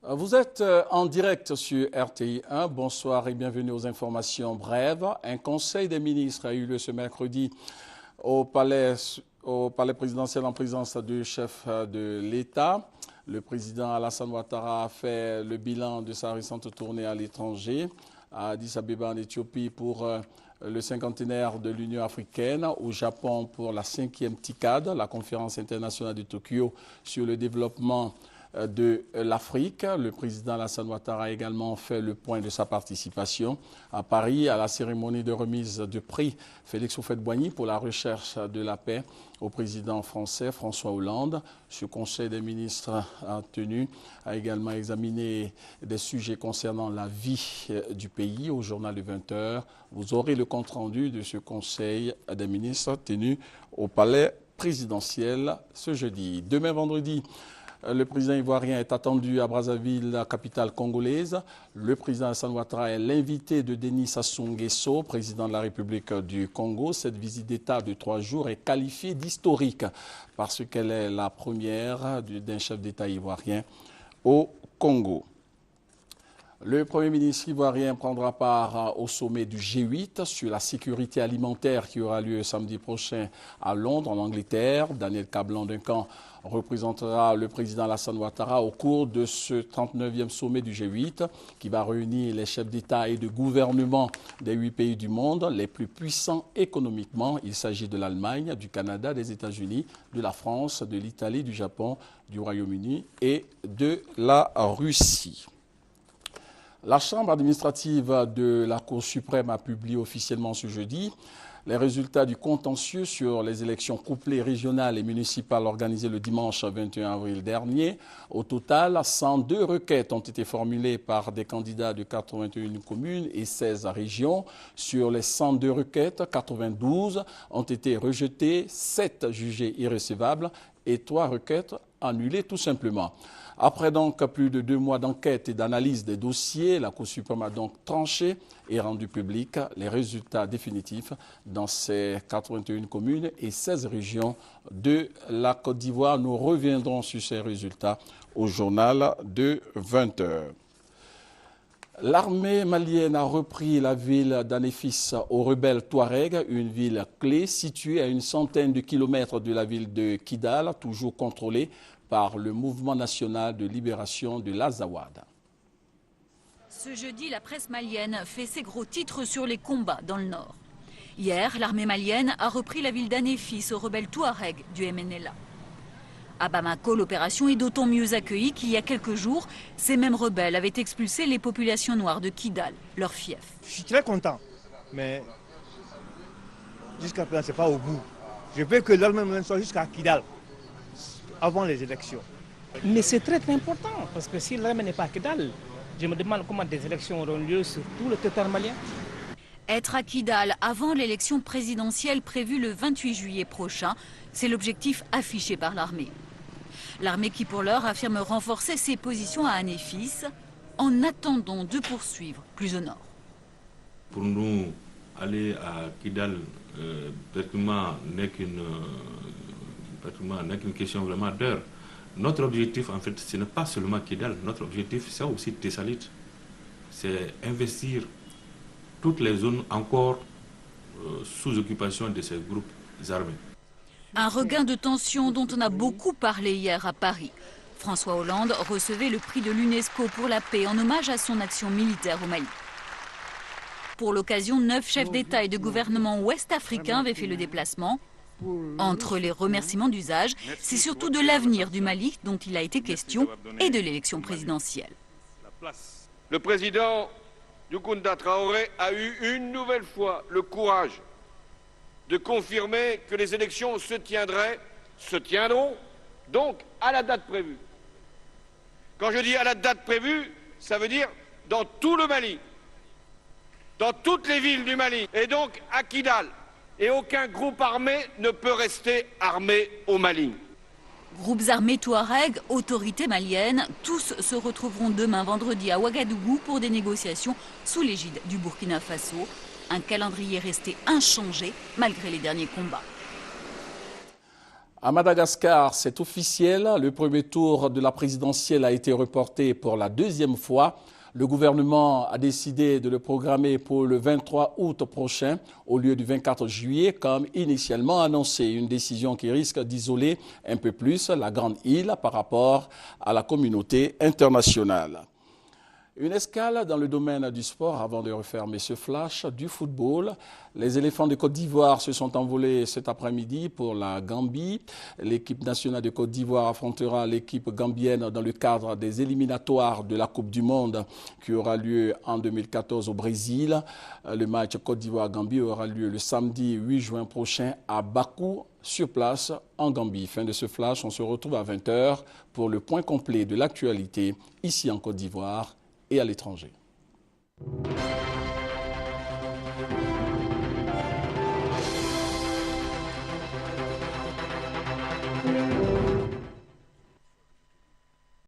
Vous êtes en direct sur RTI 1. Bonsoir et bienvenue aux informations brèves. Un conseil des ministres a eu lieu ce mercredi au palais présidentiel en présence du chef de l'État. Le président Alassane Ouattara a fait le bilan de sa récente tournée à l'étranger, à Addis Abeba en Éthiopie pour le cinquantenaire de l'Union africaine, au Japon pour la 5e TICAD, la conférence internationale de Tokyo sur le développement de l'Afrique. Le président Alassane Ouattara a également fait le point de sa participation à Paris à la cérémonie de remise de prix Félix Houphouët-Boigny pour la recherche de la paix au président français François Hollande. Ce conseil des ministres a également examiné des sujets concernant la vie du pays. Au journal de 20h, vous aurez le compte-rendu de ce conseil des ministres tenu au palais présidentiel ce jeudi. Demain vendredi, le président ivoirien est attendu à Brazzaville, la capitale congolaise. Le président Alassane Ouattara est l'invité de Denis Sassou Nguesso, président de la République du Congo. Cette visite d'État de 3 jours est qualifiée d'historique parce qu'elle est la première d'un chef d'État ivoirien au Congo. Le Premier ministre ivoirien prendra part au sommet du G8 sur la sécurité alimentaire qui aura lieu samedi prochain à Londres, en Angleterre. Daniel Kablan-Duncan représentera le président Alassane Ouattara au cours de ce 39e sommet du G8 qui va réunir les chefs d'État et de gouvernement des 8 pays du monde les plus puissants économiquement. Il s'agit de l'Allemagne, du Canada, des États-Unis, de la France, de l'Italie, du Japon, du Royaume-Uni et de la Russie. La Chambre administrative de la Cour suprême a publié officiellement ce jeudi les résultats du contentieux sur les élections couplées régionales et municipales organisées le dimanche 21 avril dernier. Au total, 102 requêtes ont été formulées par des candidats de 81 communes et 16 régions. Sur les 102 requêtes, 92 ont été rejetées, 7 jugées irrecevables et 3 requêtes annulées tout simplement. Après donc plus de 2 mois d'enquête et d'analyse des dossiers, la Cour suprême a donc tranché et rendu public les résultats définitifs dans ces 81 communes et 16 régions de la Côte d'Ivoire. Nous reviendrons sur ces résultats au journal de 20h. L'armée malienne a repris la ville d'Anéfis aux rebelles Touaregs, une ville clé située à une centaine de kilomètres de la ville de Kidal, toujours contrôlée par le Mouvement national de libération de l'Azawad. Ce jeudi, la presse malienne fait ses gros titres sur les combats dans le nord. Hier, l'armée malienne a repris la ville d'Anéfis aux rebelles Touaregs du MNLA. À Bamako, l'opération est d'autant mieux accueillie qu'il y a quelques jours, ces mêmes rebelles avaient expulsé les populations noires de Kidal, leur fief. Je suis très content, mais jusqu'à présent, ce n'est pas au bout. Je veux que l'armée soit jusqu'à Kidal, avant les élections. Mais c'est très important, parce que si l'armée n'est pas à Kidal, je me demande comment des élections auront lieu sur tout le territoire malien. Être à Kidal avant l'élection présidentielle prévue le 28 juillet prochain, c'est l'objectif affiché par l'armée. L'armée qui pour l'heure affirme renforcer ses positions à Anéfis en attendant de poursuivre plus au nord. Pour nous, aller à Kidal pratiquement n'est qu'une question vraiment d'heure. Notre objectif, en fait, ce n'est pas seulement Kidal. Notre objectif, c'est aussi Tessalit. C'est investir toutes les zones encore sous occupation de ces groupes armés. Un regain de tension dont on a beaucoup parlé hier à Paris. François Hollande recevait le prix de l'UNESCO pour la paix en hommage à son action militaire au Mali. Pour l'occasion, 9 chefs d'État et de gouvernement ouest-africains avaient fait le déplacement. Entre les remerciements d'usage, c'est surtout de l'avenir du Mali dont il a été question et de l'élection présidentielle. Le président Doukounda Traoré a eu une nouvelle fois le courage de confirmer que les élections se tiendront donc à la date prévue. Quand je dis à la date prévue, ça veut dire dans tout le Mali, dans toutes les villes du Mali, et donc à Kidal. Et aucun groupe armé ne peut rester armé au Mali. Groupes armés Touareg, autorités maliennes, tous se retrouveront demain vendredi à Ouagadougou pour des négociations sous l'égide du Burkina Faso. Un calendrier resté inchangé malgré les derniers combats. À Madagascar, c'est officiel. Le premier tour de la présidentielle a été reporté pour la deuxième fois. Le gouvernement a décidé de le programmer pour le 23 août prochain au lieu du 24 juillet comme initialement annoncé. Une décision qui risque d'isoler un peu plus la grande île par rapport à la communauté internationale. Une escale dans le domaine du sport avant de refermer ce flash du football. Les éléphants de Côte d'Ivoire se sont envolés cet après-midi pour la Gambie. L'équipe nationale de Côte d'Ivoire affrontera l'équipe gambienne dans le cadre des éliminatoires de la Coupe du Monde qui aura lieu en 2014 au Brésil. Le match Côte d'Ivoire-Gambie aura lieu le samedi 8 juin prochain à Bakou, sur place en Gambie. Fin de ce flash, on se retrouve à 20 h pour le point complet de l'actualité ici en Côte d'Ivoire et à l'étranger.